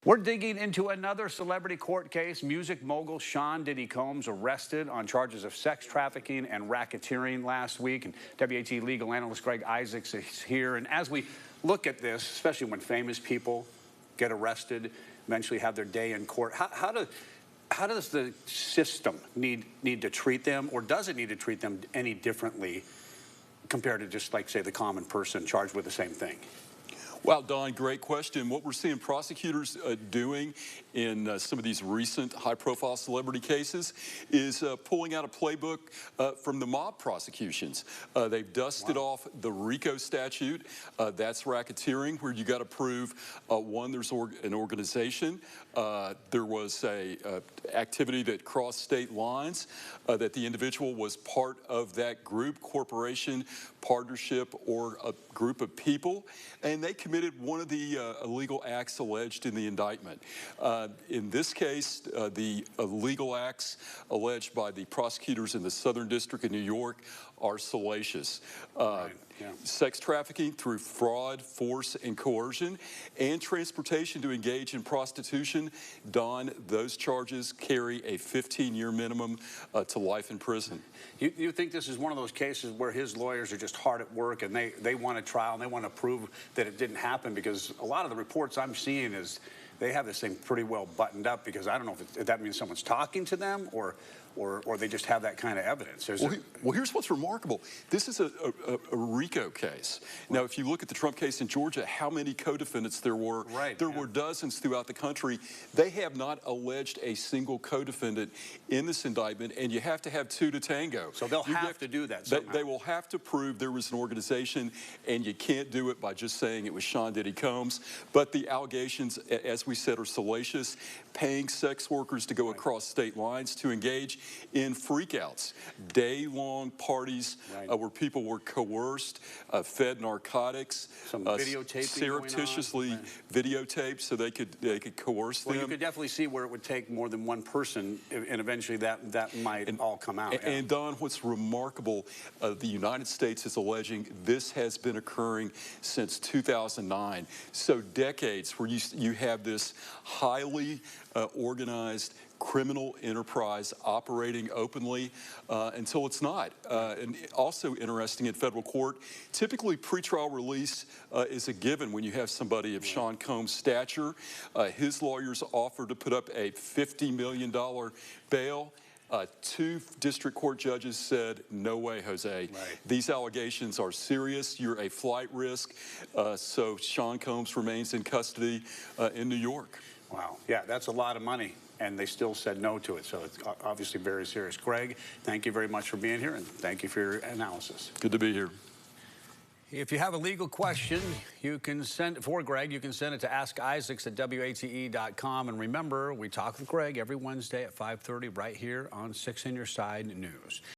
We're digging into another celebrity court case. Music mogul Sean Diddy Combs arrested on charges of sex trafficking and racketeering last week. And WAT legal analyst Greg Isaacs is here. And as we look at this, especially when famous people get arrested, eventually have their day in court, how does the system need to treat them, or does it need to treat them any differently compared to just, like, say, the common person charged with the same thing? Well, Don, great question. What we're seeing prosecutors doing in some of these recent high-profile celebrity cases is pulling out a playbook from the mob prosecutions. They've dusted off the RICO statute. That's racketeering, where you got to prove, one, there's an organization, there was a activity that crossed state lines, that the individual was part of that group, corporation, partnership, or a group of people, and they committed one of the illegal acts alleged in the indictment. In this case, the illegal acts alleged by the prosecutors in the Southern District of New York are salacious. Sex trafficking through fraud, force, and coercion, and transportation to engage in prostitution. Don, those charges carry a 15-year minimum to life in prison. You think this is one of those cases where his lawyers are just hard at work and they want a trial and they want to prove that it didn't happen? Because a lot of the reports I'm seeing is they have this thing pretty well buttoned up, because I don't know if that means someone's talking to them or they just have that kind of evidence. Well, here's what's remarkable. This is a RICO case. Now, if you look at the Trump case in Georgia, how many co-defendants there were? There were dozens throughout the country. They have not alleged a single co-defendant in this indictment, and you have to have two to tango. So they'll have to do that somehow. They will have to prove there was an organization, and you can't do it by just saying it was Sean Diddy Combs. But the allegations, as we said, are salacious, paying sex workers to go across state lines to engage in freakouts, day-long parties where people were coerced, fed narcotics, surreptitiously videotaped so they could coerce them. Well, you could definitely see where it would take more than one person, and eventually that might all come out. And Don, what's remarkable, the United States is alleging this has been occurring since 2009. So decades where you have this highly organized criminal enterprise operating openly until it's not. And also interesting, in federal court, typically pretrial release is a given when you have somebody of Sean Combs' stature. His lawyers offered to put up a $50 million bail. Two district court judges said, no way, Jose. These allegations are serious. You're a flight risk. So Sean Combs remains in custody in New York. Wow. Yeah, that's a lot of money, and they still said no to it. So it's obviously very serious. Greg, thank you very much for being here, and thank you for your analysis. Good to be here. If you have a legal question, you can send it for Greg. You can send it to AskIsaacs@WATE.com. And remember, we talk with Greg every Wednesday at 5:30 right here on 6 on Your Side News.